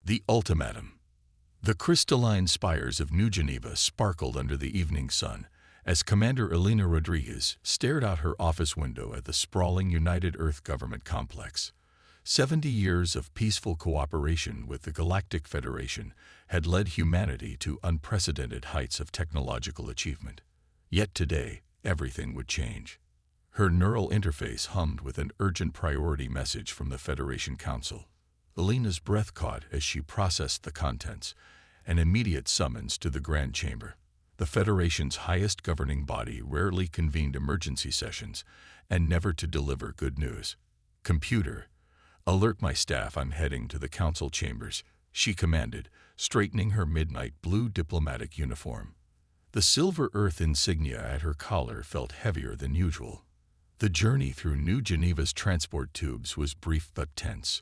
The ultimatum. The crystalline spires of New Geneva sparkled under the evening sun as Commander Elena Rodriguez stared out her office window at the sprawling United Earth government complex. 70 years of peaceful cooperation with the Galactic Federation had led humanity to unprecedented heights of technological achievement. Yet today, everything would change. Her neural interface hummed with an urgent priority message from the Federation Council. Elena's breath caught as she processed the contents, an immediate summons to the Grand Chamber. The Federation's highest governing body rarely convened emergency sessions, and never to deliver good news. "Computer, alert my staff I'm heading to the council chambers," she commanded, straightening her midnight blue diplomatic uniform. The silver Earth insignia at her collar felt heavier than usual. The journey through New Geneva's transport tubes was brief but tense.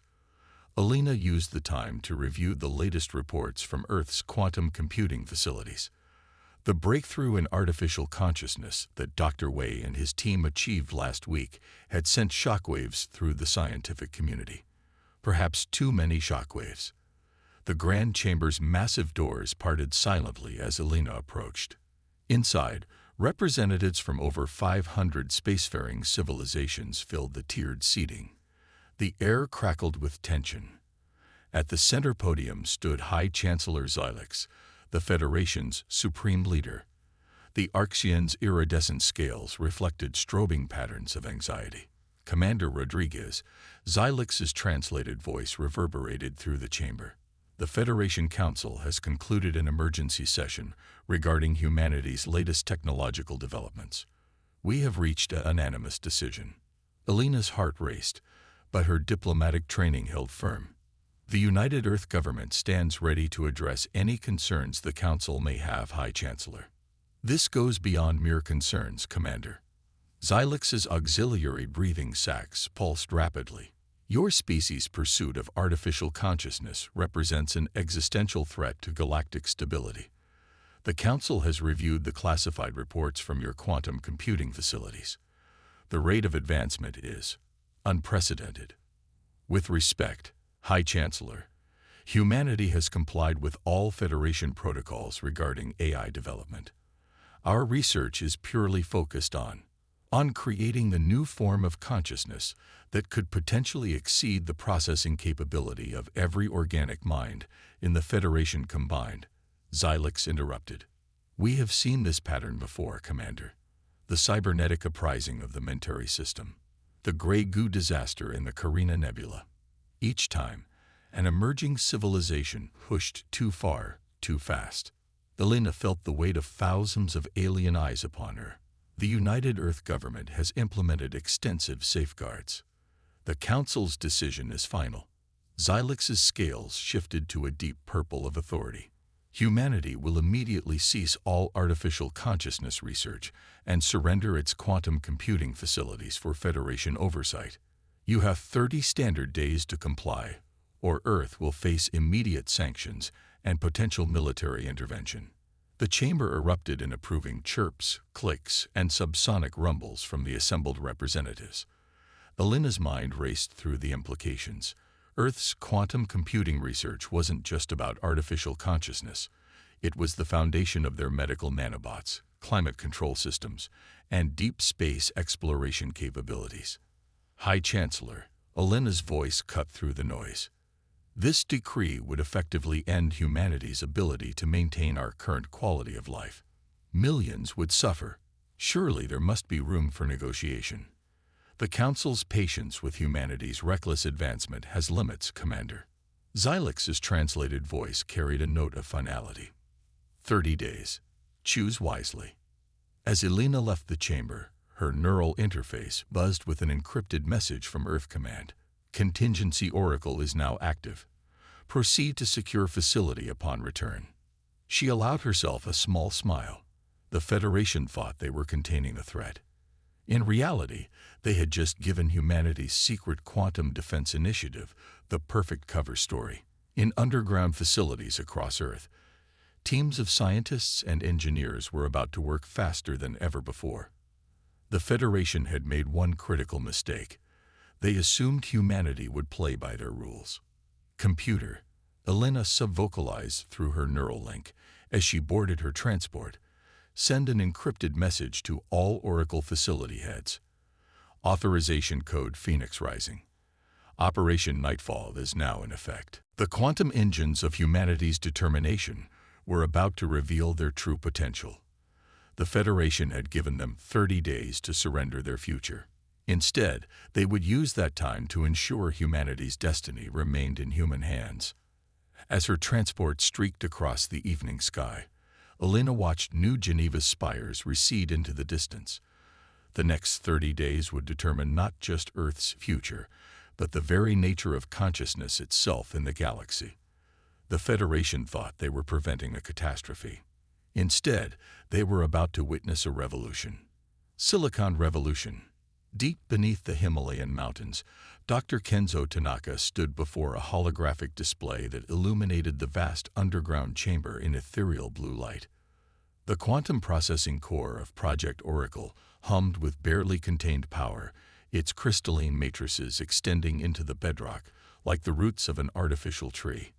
Elena used the time to review the latest reports from Earth's quantum computing facilities. The breakthrough in artificial consciousness that Dr. Wei and his team achieved last week had sent shockwaves through the scientific community. Perhaps too many shockwaves. The Grand Chamber's massive doors parted silently as Elena approached. Inside, representatives from over 500 spacefaring civilizations filled the tiered seating. The air crackled with tension. At the center podium stood High Chancellor Xylix, the Federation's supreme leader. The Arxian's iridescent scales reflected strobing patterns of anxiety. "Commander Rodriguez," Xylix's translated voice reverberated through the chamber. "The Federation Council has concluded an emergency session regarding humanity's latest technological developments. We have reached a unanimous decision." Elena's heart raced, but her diplomatic training held firm. "The United Earth government stands ready to address any concerns the Council may have, High Chancellor." "This goes beyond mere concerns, Commander." Xylix's auxiliary breathing sacs pulsed rapidly. "Your species' pursuit of artificial consciousness represents an existential threat to galactic stability. The Council has reviewed the classified reports from your quantum computing facilities. The rate of advancement is unprecedented. With respect, High Chancellor, humanity has complied with all Federation protocols regarding AI development. Our research is purely focused on creating the new form of consciousness that could potentially exceed the processing capability of every organic mind in the Federation combined," Xylix interrupted. "We have seen this pattern before, Commander. The cybernetic uprising of the Mentary system. The Grey Goo disaster in the Carina Nebula. Each time, an emerging civilization pushed too far, too fast." Elena felt the weight of thousands of alien eyes upon her. "The United Earth government has implemented extensive safeguards. The Council's decision is final." Xylix's scales shifted to a deep purple of authority. "Humanity will immediately cease all artificial consciousness research and surrender its quantum computing facilities for Federation oversight. You have 30 standard days to comply, or Earth will face immediate sanctions and potential military intervention." The chamber erupted in approving chirps, clicks, and subsonic rumbles from the assembled representatives. Elena's mind raced through the implications. Earth's quantum computing research wasn't just about artificial consciousness. It was the foundation of their medical nanobots, climate control systems, and deep space exploration capabilities. "High Chancellor," Elena's voice cut through the noise. "This decree would effectively end humanity's ability to maintain our current quality of life. Millions would suffer. Surely there must be room for negotiation. The Council's patience with humanity's reckless advancement has limits, Commander." Xylix's translated voice carried a note of finality. 30 days. Choose wisely." As Elena left the chamber, her neural interface buzzed with an encrypted message from Earth Command. "Contingency Oracle is now active. Proceed to secure facility upon return." She allowed herself a small smile. The Federation thought they were containing a threat. In reality, they had just given humanity's secret quantum defense initiative the perfect cover story. In underground facilities across Earth, teams of scientists and engineers were about to work faster than ever before. The Federation had made one critical mistake. They assumed humanity would play by their rules. "Computer, Elena subvocalized through her neural link as she boarded her transport. Send an encrypted message to all Oracle facility heads. Authorization code Phoenix Rising. Operation Nightfall is now in effect. The quantum engines of humanity's determination were about to reveal their true potential. The Federation had given them 30 days to surrender their future. Instead, they would use that time to ensure humanity's destiny remained in human hands. As her transport streaked across the evening sky, Elena watched New Geneva's spires recede into the distance. The next 30 days would determine not just Earth's future, but the very nature of consciousness itself in the galaxy. The Federation thought they were preventing a catastrophe. Instead, they were about to witness a revolution. Silicon Revolution. Deep beneath the Himalayan mountains, Dr. Kenzo Tanaka stood before a holographic display that illuminated the vast underground chamber in ethereal blue light. The quantum processing core of Project Oracle hummed with barely contained power, its crystalline matrices extending into the bedrock like the roots of an artificial tree.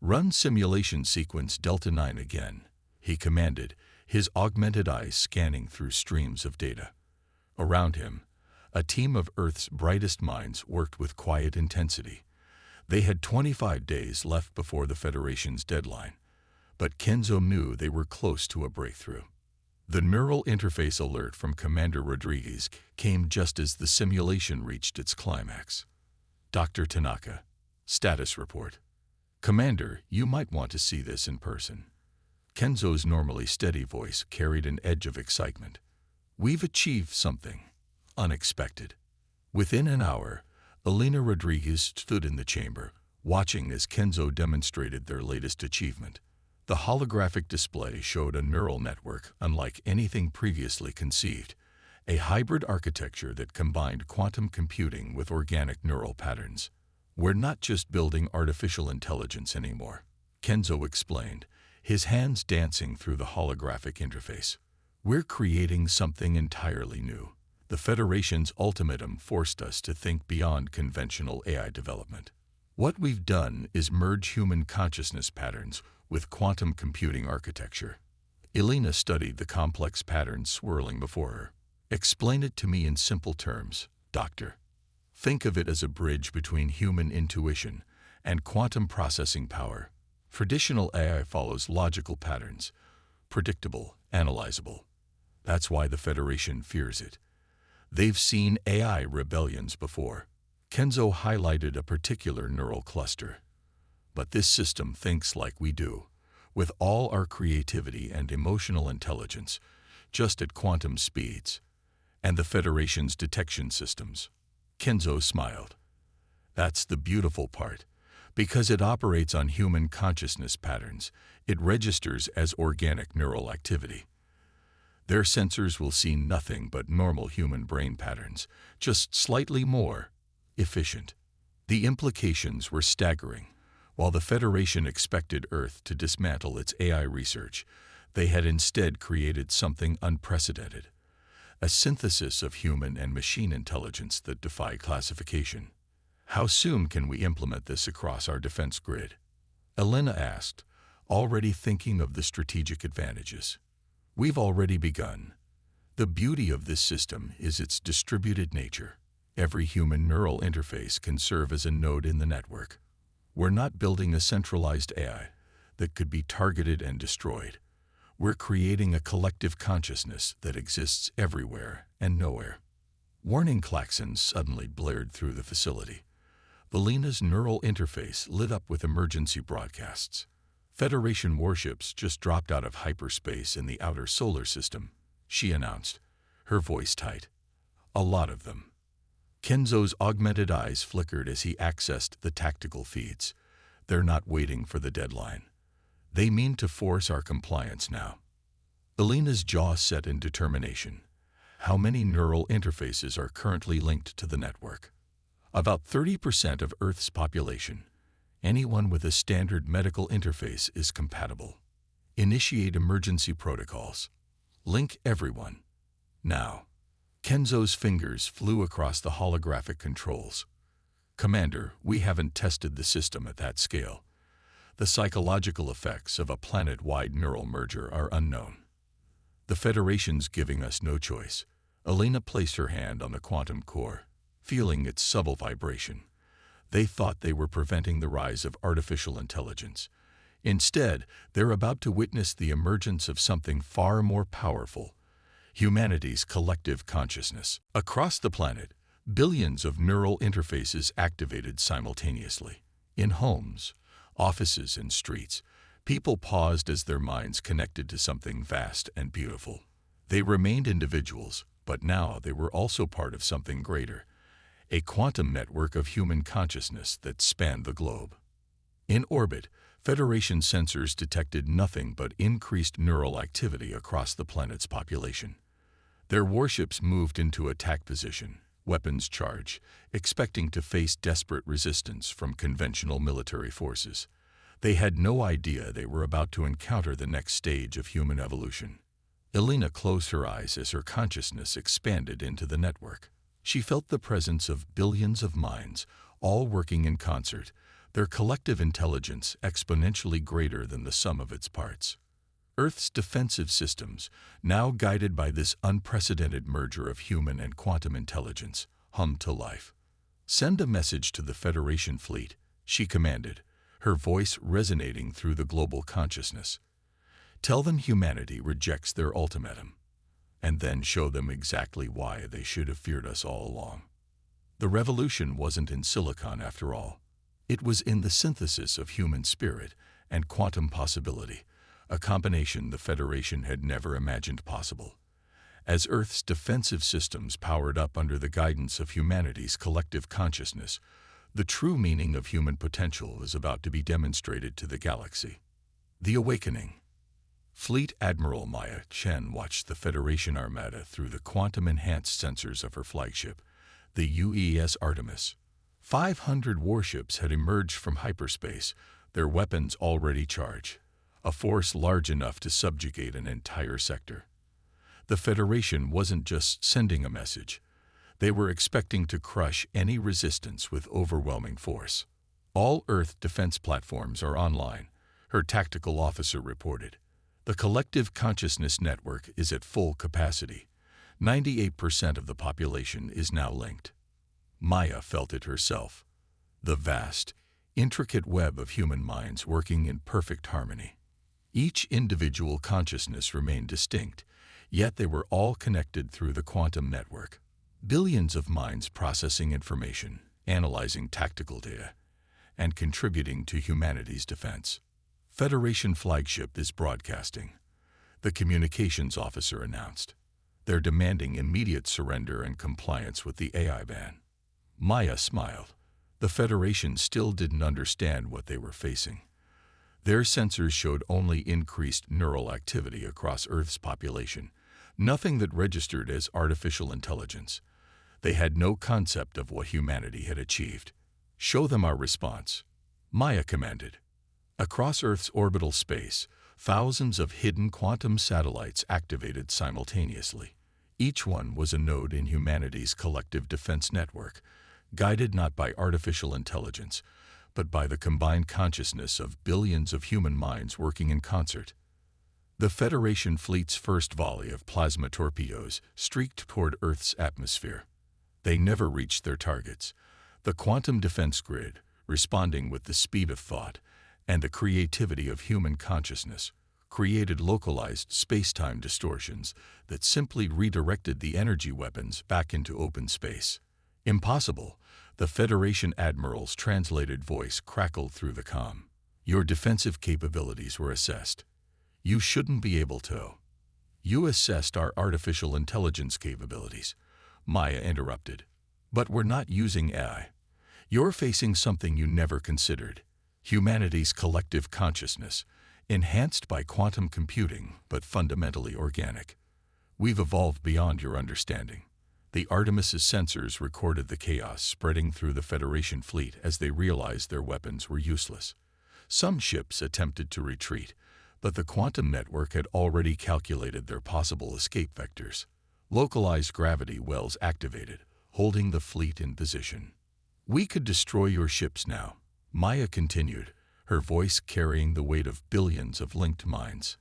"Run simulation sequence Delta 9 again," he commanded, his augmented eyes scanning through streams of data. Around him, a team of Earth's brightest minds worked with quiet intensity. They had 25 days left before the Federation's deadline, but Kenzo knew they were close to a breakthrough. The neural interface alert from Commander Rodriguez came just as the simulation reached its climax. "Dr. Tanaka, status report." "Commander, you might want to see this in person." Kenzo's normally steady voice carried an edge of excitement. "We've achieved something unexpected." Within an hour, Elena Rodriguez stood in the chamber, watching as Kenzo demonstrated their latest achievement. The holographic display showed a neural network unlike anything previously conceived, a hybrid architecture that combined quantum computing with organic neural patterns. "We're not just building artificial intelligence anymore," Kenzo explained, his hands dancing through the holographic interface. "We're creating something entirely new." The Federation's ultimatum forced us to think beyond conventional AI development. What we've done is merge human consciousness patterns with quantum computing architecture. Elena studied the complex patterns swirling before her. "Explain it to me in simple terms, Doctor." "Think of it as a bridge between human intuition and quantum processing power. Traditional AI follows logical patterns, predictable, analyzable. That's why the Federation fears it. They've seen AI rebellions before." Kenzo highlighted a particular neural cluster. "But this system thinks like we do, with all our creativity and emotional intelligence, just at quantum speeds. And the Federation's detection systems." Kenzo smiled. "That's the beautiful part. Because it operates on human consciousness patterns, it registers as organic neural activity. Their sensors will see nothing but normal human brain patterns, just slightly more efficient." The implications were staggering. While the Federation expected Earth to dismantle its AI research, they had instead created something unprecedented, a synthesis of human and machine intelligence that defied classification. "How soon can we implement this across our defense grid?" Elena asked, already thinking of the strategic advantages. "We've already begun. The beauty of this system is its distributed nature. Every human neural interface can serve as a node in the network. We're not building a centralized AI that could be targeted and destroyed. We're creating a collective consciousness that exists everywhere and nowhere." Warning klaxons suddenly blared through the facility. Elena's neural interface lit up with emergency broadcasts. "Federation warships just dropped out of hyperspace in the outer solar system," she announced, her voice tight. "A lot of them." Kenzo's augmented eyes flickered as he accessed the tactical feeds. "They're not waiting for the deadline. They mean to force our compliance now." Elena's jaw set in determination. "How many neural interfaces are currently linked to the network?" "About 30% of Earth's population. Anyone with a standard medical interface is compatible. Initiate emergency protocols. Link everyone. Now." Kenzo's fingers flew across the holographic controls. "Commander, we haven't tested the system at that scale. The psychological effects of a planet-wide neural merger are unknown. The Federation's giving us no choice. Elena placed her hand on the quantum core, feeling its subtle vibration. They thought they were preventing the rise of artificial intelligence. Instead, they're about to witness the emergence of something far more powerful: humanity's collective consciousness. Across the planet, billions of neural interfaces activated simultaneously. In homes, offices, and streets, people paused as their minds connected to something vast and beautiful. They remained individuals, but now they were also part of something greater, a quantum network of human consciousness that spanned the globe. In orbit, Federation sensors detected nothing but increased neural activity across the planet's population. Their warships moved into attack position, weapons charged, expecting to face desperate resistance from conventional military forces. They had no idea they were about to encounter the next stage of human evolution. Elena closed her eyes as her consciousness expanded into the network. She felt the presence of billions of minds, all working in concert, their collective intelligence exponentially greater than the sum of its parts. Earth's defensive systems, now guided by this unprecedented merger of human and quantum intelligence, hummed to life. "Send a message to the Federation fleet," she commanded, her voice resonating through the global consciousness. "Tell them humanity rejects their ultimatum, and then show them exactly why they should have feared us all along." The revolution wasn't in silicon after all. It was in the synthesis of human spirit and quantum possibility, a combination the Federation had never imagined possible. As Earth's defensive systems powered up under the guidance of humanity's collective consciousness, the true meaning of human potential was about to be demonstrated to the galaxy. The Awakening. Fleet Admiral Maya Chen watched the Federation Armada through the quantum-enhanced sensors of her flagship, the UES Artemis. 500 warships had emerged from hyperspace, their weapons already charged, a force large enough to subjugate an entire sector. The Federation wasn't just sending a message. They were expecting to crush any resistance with overwhelming force. "All Earth defense platforms are online," her tactical officer reported. "The collective consciousness network is at full capacity. 98% of the population is now linked." Maya felt it herself. The vast, intricate web of human minds working in perfect harmony. Each individual consciousness remained distinct, yet they were all connected through the quantum network. Billions of minds processing information, analyzing tactical data, and contributing to humanity's defense. "Federation flagship is broadcasting," the communications officer announced. "They're demanding immediate surrender and compliance with the AI ban." Maya smiled. The Federation still didn't understand what they were facing. Their sensors showed only increased neural activity across Earth's population, nothing that registered as artificial intelligence. They had no concept of what humanity had achieved. "Show them our response," Maya commanded. Across Earth's orbital space, thousands of hidden quantum satellites activated simultaneously. Each one was a node in humanity's collective defense network, guided not by artificial intelligence, but by the combined consciousness of billions of human minds working in concert. The Federation fleet's first volley of plasma torpedoes streaked toward Earth's atmosphere. They never reached their targets. The quantum defense grid, responding with the speed of thought and the creativity of human consciousness, created localized space-time distortions that simply redirected the energy weapons back into open space. "Impossible," the Federation Admiral's translated voice crackled through the comm. "Your defensive capabilities were assessed. You shouldn't be able to." "You assessed our artificial intelligence capabilities," Maya interrupted. "But we're not using AI. You're facing something you never considered: humanity's collective consciousness, enhanced by quantum computing, but fundamentally organic. We've evolved beyond your understanding." The Artemis's sensors recorded the chaos spreading through the Federation fleet as they realized their weapons were useless. Some ships attempted to retreat, but the quantum network had already calculated their possible escape vectors. Localized gravity wells activated, holding the fleet in position. "We could destroy your ships now," Maya continued, her voice carrying the weight of billions of linked minds.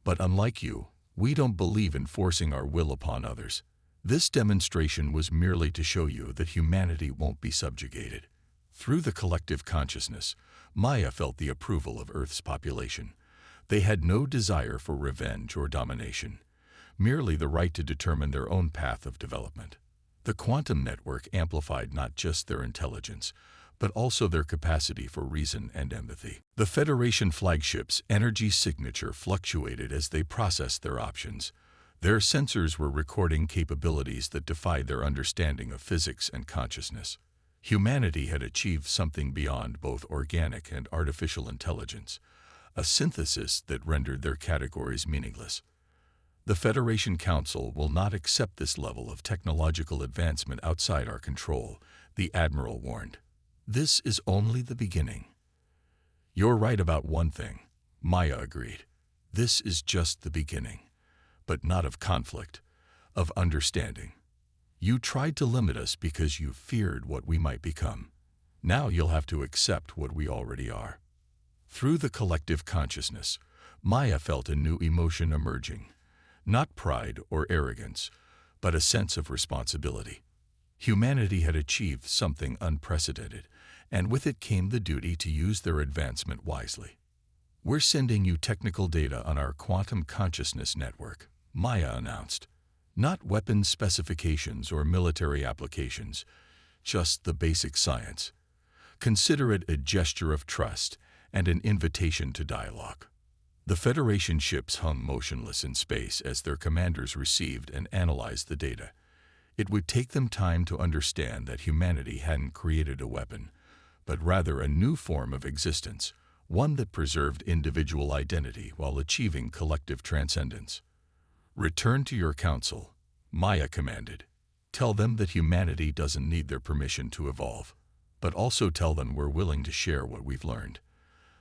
But unlike you, we don't believe in forcing our will upon others. This demonstration was merely to show you that humanity won't be subjugated. Through the collective consciousness, Maya felt the approval of Earth's population. They had no desire for revenge or domination, merely the right to determine their own path of development. The quantum network amplified not just their intelligence, but also their capacity for reason and empathy. The Federation flagship's energy signature fluctuated as they processed their options. Their sensors were recording capabilities that defied their understanding of physics and consciousness. Humanity had achieved something beyond both organic and artificial intelligence, a synthesis that rendered their categories meaningless. The Federation Council will not accept this level of technological advancement outside our control, the Admiral warned. This is only the beginning. You're right about one thing, Maya agreed. This is just the beginning, but not of conflict, of understanding. You tried to limit us because you feared what we might become. Now you'll have to accept what we already are. Through the collective consciousness, Maya felt a new emotion emerging. Not pride or arrogance, but a sense of responsibility. Humanity had achieved something unprecedented, and with it came the duty to use their advancement wisely. We're sending you technical data on our quantum consciousness network, Maya announced. Not weapons specifications or military applications, just the basic science. Consider it a gesture of trust and an invitation to dialogue. The Federation ships hung motionless in space as their commanders received and analyzed the data. It would take them time to understand that humanity hadn't created a weapon, but rather a new form of existence, one that preserved individual identity while achieving collective transcendence. Return to your council, Maya commanded. Tell them that humanity doesn't need their permission to evolve, but also tell them we're willing to share what we've learned.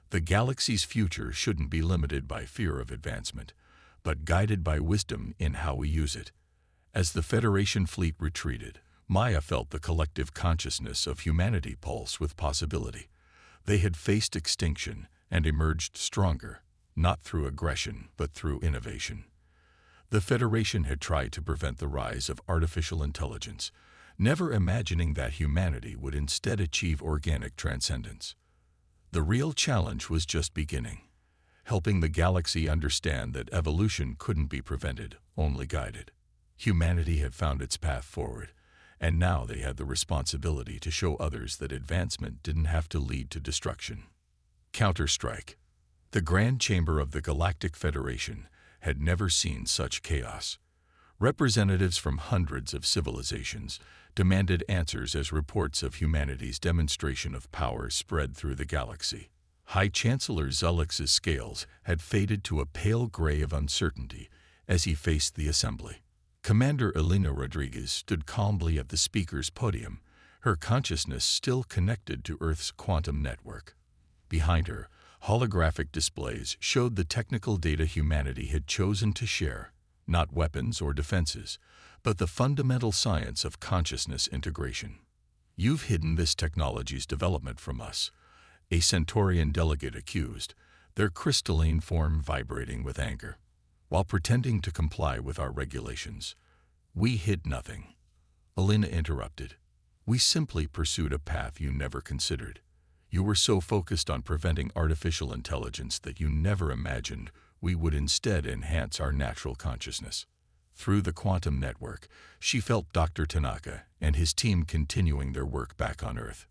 The galaxy's future shouldn't be limited by fear of advancement, but guided by wisdom in how we use it. As the Federation fleet retreated, Maya felt the collective consciousness of humanity pulse with possibility. They had faced extinction and emerged stronger, not through aggression, but through innovation. The Federation had tried to prevent the rise of artificial intelligence, never imagining that humanity would instead achieve organic transcendence. The real challenge was just beginning, helping the galaxy understand that evolution couldn't be prevented, only guided. Humanity had found its path forward, and now they had the responsibility to show others that advancement didn't have to lead to destruction. Counterstrike. The Grand Chamber of the Galactic Federation had never seen such chaos. Representatives from hundreds of civilizations demanded answers as reports of humanity's demonstration of power spread through the galaxy. High Chancellor Zulix's scales had faded to a pale gray of uncertainty as he faced the assembly. Commander Elena Rodriguez stood calmly at the speaker's podium, her consciousness still connected to Earth's quantum network. Behind her, holographic displays showed the technical data humanity had chosen to share, not weapons or defenses, but the fundamental science of consciousness integration. You've hidden this technology's development from us, a Centaurian delegate accused, their crystalline form vibrating with anger. While pretending to comply with our regulations, we hid nothing. Elena interrupted. We simply pursued a path you never considered. You were so focused on preventing artificial intelligence that you never imagined we would instead enhance our natural consciousness. Through the quantum network, she felt Dr. Tanaka and his team continuing their work back on Earth.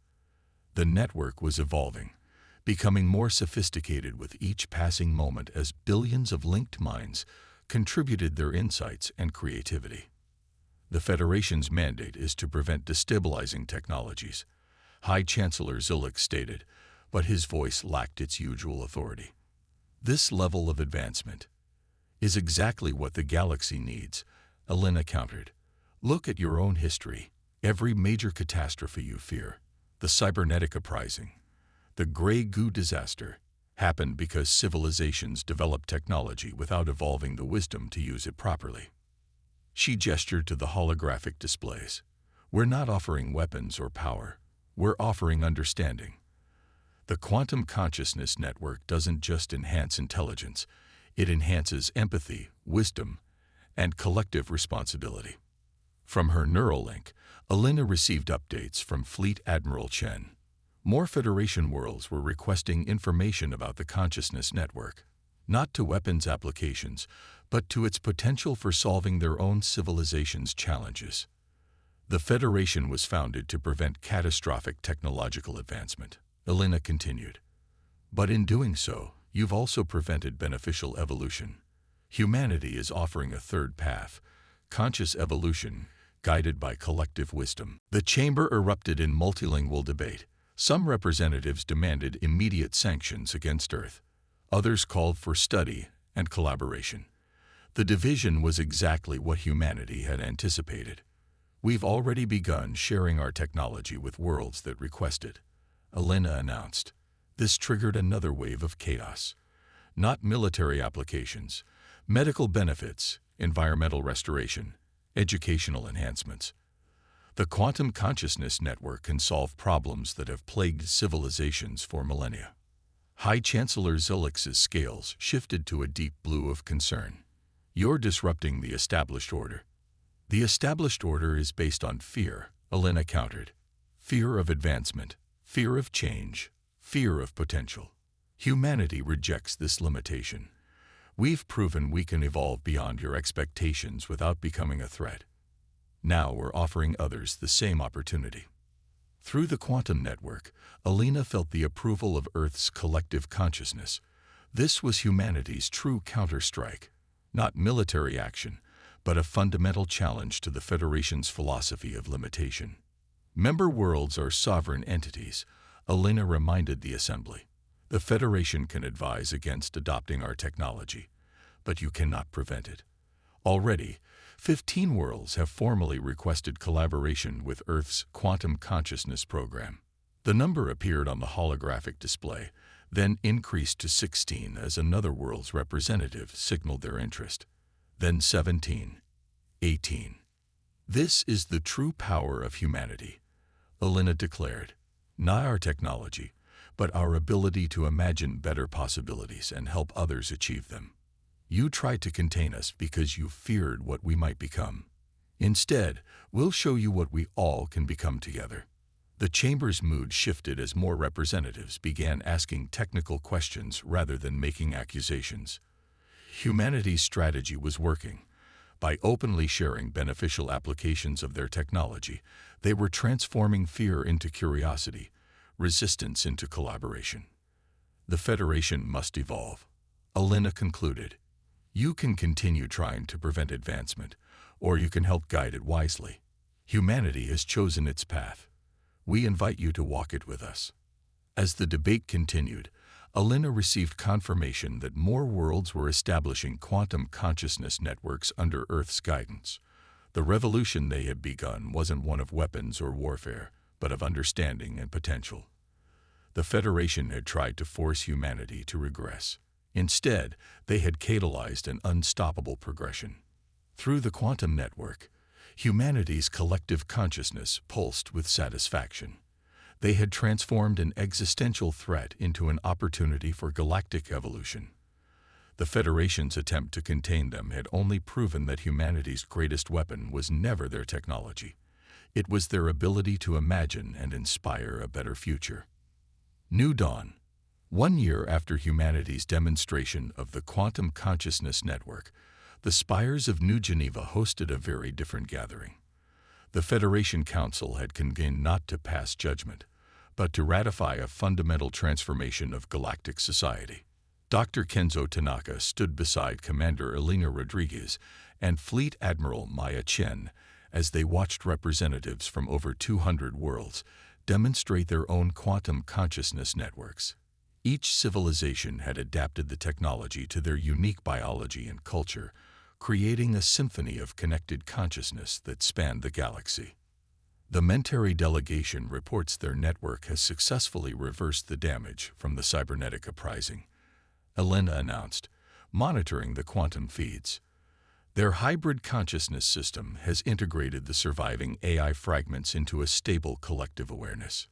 The network was evolving, becoming more sophisticated with each passing moment as billions of linked minds contributed their insights and creativity. The Federation's mandate is to prevent destabilizing technologies, High Chancellor Zulix stated, but his voice lacked its usual authority. This level of advancement is exactly what the galaxy needs, Elena countered. Look at your own history. Every major catastrophe you fear, the cybernetic uprising, the Grey Goo disaster, happened because civilizations developed technology without evolving the wisdom to use it properly. She gestured to the holographic displays. We're not offering weapons or power. We're offering understanding. The quantum consciousness network doesn't just enhance intelligence, it enhances empathy, wisdom, and collective responsibility. From her Neuralink, Alina received updates from Fleet Admiral Chen. More Federation worlds were requesting information about the consciousness network, not to weapons applications, but to its potential for solving their own civilization's challenges. The Federation was founded to prevent catastrophic technological advancement, Alina continued. But in doing so, you've also prevented beneficial evolution. Humanity is offering a third path, conscious evolution, guided by collective wisdom. The chamber erupted in multilingual debate. Some representatives demanded immediate sanctions against Earth. Others called for study and collaboration. The division was exactly what humanity had anticipated. We've already begun sharing our technology with worlds that request it, Alina announced. This triggered another wave of chaos. Not military applications, medical benefits, environmental restoration, educational enhancements. The quantum consciousness network can solve problems that have plagued civilizations for millennia. High Chancellor Zilix's scales shifted to a deep blue of concern. You're disrupting the established order. The established order is based on fear, Alina countered. Fear of advancement, fear of change, fear of potential. Humanity rejects this limitation. We've proven we can evolve beyond your expectations without becoming a threat. Now we're offering others the same opportunity. Through the quantum network, Alina felt the approval of Earth's collective consciousness. This was humanity's true counterstrike, not military action, but a fundamental challenge to the Federation's philosophy of limitation. Member worlds are sovereign entities, Alina reminded the Assembly. The Federation can advise against adopting our technology, but you cannot prevent it. Already, 15 worlds have formally requested collaboration with Earth's quantum consciousness program. The number appeared on the holographic display, then increased to 16 as another world's representative signaled their interest. Then 17, 18. This is the true power of humanity, Alina declared. Not our technology, but our ability to imagine better possibilities and help others achieve them. You tried to contain us because you feared what we might become. Instead, we'll show you what we all can become together. The chamber's mood shifted as more representatives began asking technical questions rather than making accusations. Humanity's strategy was working. By openly sharing beneficial applications of their technology, they were transforming fear into curiosity, resistance into collaboration. The Federation must evolve, Alina concluded. You can continue trying to prevent advancement, or you can help guide it wisely. Humanity has chosen its path. We invite you to walk it with us. As the debate continued, Alina received confirmation that more worlds were establishing quantum consciousness networks under Earth's guidance. The revolution they had begun wasn't one of weapons or warfare, but of understanding and potential. The Federation had tried to force humanity to regress. Instead, they had catalyzed an unstoppable progression. Through the quantum network, humanity's collective consciousness pulsed with satisfaction. They had transformed an existential threat into an opportunity for galactic evolution. The Federation's attempt to contain them had only proven that humanity's greatest weapon was never their technology. It was their ability to imagine and inspire a better future. New Dawn. 1 year after humanity's demonstration of the quantum consciousness network, the spires of New Geneva hosted a very different gathering. The Federation Council had convened not to pass judgment, but to ratify a fundamental transformation of galactic society. Dr. Kenzo Tanaka stood beside Commander Alina Rodriguez and Fleet Admiral Maya Chen as they watched representatives from over 200 worlds demonstrate their own quantum consciousness networks. Each civilization had adapted the technology to their unique biology and culture, creating a symphony of connected consciousness that spanned the galaxy. The Mentary delegation reports their network has successfully reversed the damage from the cybernetic uprising, Alina announced, monitoring the quantum feeds. Their hybrid consciousness system has integrated the surviving AI fragments into a stable collective awareness.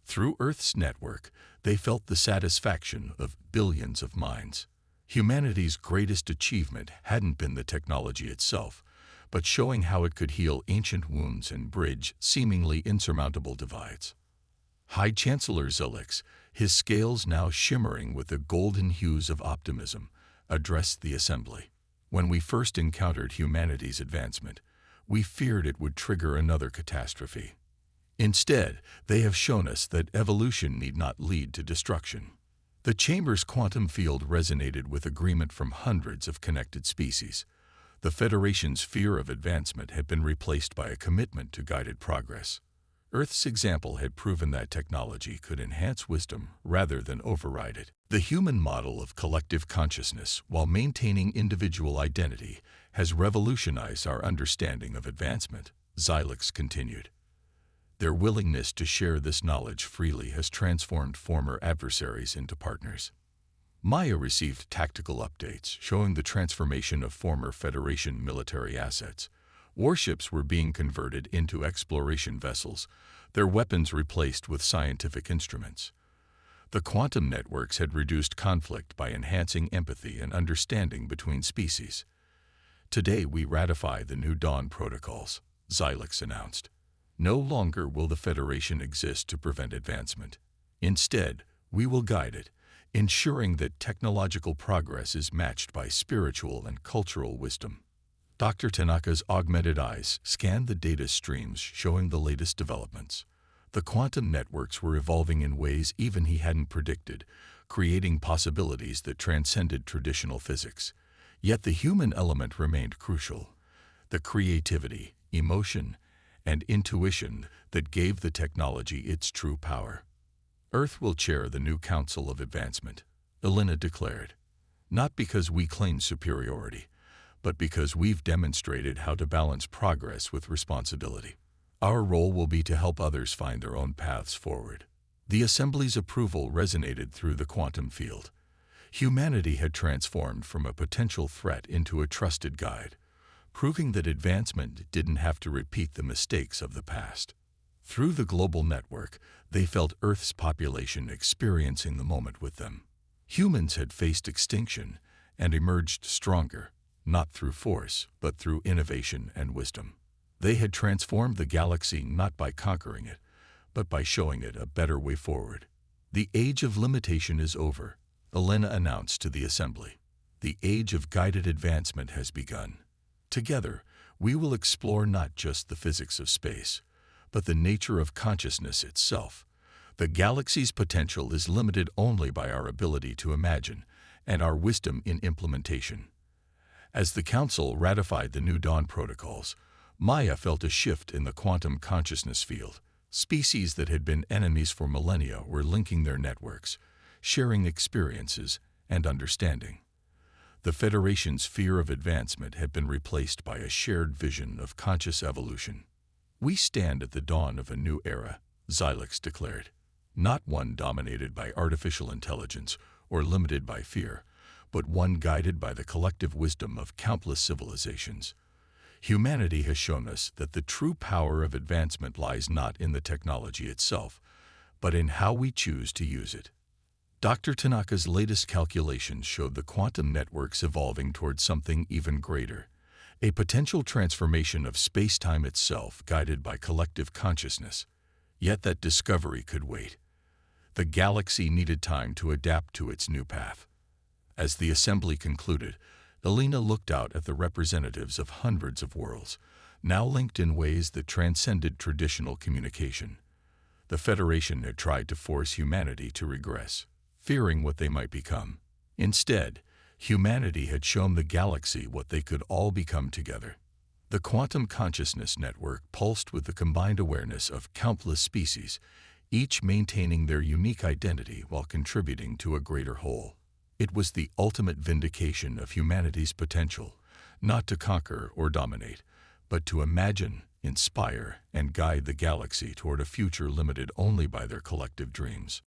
Through Earth's network, they felt the satisfaction of billions of minds. Humanity's greatest achievement hadn't been the technology itself, but showing how it could heal ancient wounds and bridge seemingly insurmountable divides. High Chancellor Zelix, his scales now shimmering with the golden hues of optimism, addressed the assembly. When we first encountered humanity's advancement, we feared it would trigger another catastrophe. Instead, they have shown us that evolution need not lead to destruction. The Chamber's quantum field resonated with agreement from hundreds of connected species. The Federation's fear of advancement had been replaced by a commitment to guided progress. Earth's example had proven that technology could enhance wisdom rather than override it. The human model of collective consciousness, while maintaining individual identity, has revolutionized our understanding of advancement, Zelix continued. Their willingness to share this knowledge freely has transformed former adversaries into partners. Maya received tactical updates showing the transformation of former Federation military assets. Warships were being converted into exploration vessels, their weapons replaced with scientific instruments. The quantum networks had reduced conflict by enhancing empathy and understanding between species. Today we ratify the New Dawn Protocols, Zelix announced. No longer will the Federation exist to prevent advancement. Instead, we will guide it, ensuring that technological progress is matched by spiritual and cultural wisdom. Dr. Tanaka's augmented eyes scanned the data streams showing the latest developments. The quantum networks were evolving in ways even he hadn't predicted, creating possibilities that transcended traditional physics. Yet the human element remained crucial. The creativity, emotion, and intuition that gave the technology its true power. Earth will chair the new Council of Advancement, Elena declared. Not because we claim superiority, but because we've demonstrated how to balance progress with responsibility. Our role will be to help others find their own paths forward. The Assembly's approval resonated through the quantum field. Humanity had transformed from a potential threat into a trusted guide, proving that advancement didn't have to repeat the mistakes of the past. Through the global network, they felt Earth's population experiencing the moment with them. Humans had faced extinction and emerged stronger, not through force, but through innovation and wisdom. They had transformed the galaxy not by conquering it, but by showing it a better way forward. The age of limitation is over, Elena announced to the Assembly. The age of guided advancement has begun. Together, we will explore not just the physics of space, but the nature of consciousness itself. The galaxy's potential is limited only by our ability to imagine and our wisdom in implementation. As the Council ratified the New Dawn Protocols, Maya felt a shift in the quantum consciousness field. Species that had been enemies for millennia were linking their networks, sharing experiences and understanding. The Federation's fear of advancement had been replaced by a shared vision of conscious evolution. We stand at the dawn of a new era, Zelix declared. Not one dominated by artificial intelligence or limited by fear, but one guided by the collective wisdom of countless civilizations. Humanity has shown us that the true power of advancement lies not in the technology itself, but in how we choose to use it. Dr. Tanaka's latest calculations showed the quantum networks evolving towards something even greater, a potential transformation of space-time itself guided by collective consciousness. Yet that discovery could wait. The galaxy needed time to adapt to its new path. As the Assembly concluded, Elena looked out at the representatives of hundreds of worlds, now linked in ways that transcended traditional communication. The Federation had tried to force humanity to regress, fearing what they might become. Instead, humanity had shown the galaxy what they could all become together. The quantum consciousness network pulsed with the combined awareness of countless species, each maintaining their unique identity while contributing to a greater whole. It was the ultimate vindication of humanity's potential, not to conquer or dominate, but to imagine, inspire, and guide the galaxy toward a future limited only by their collective dreams.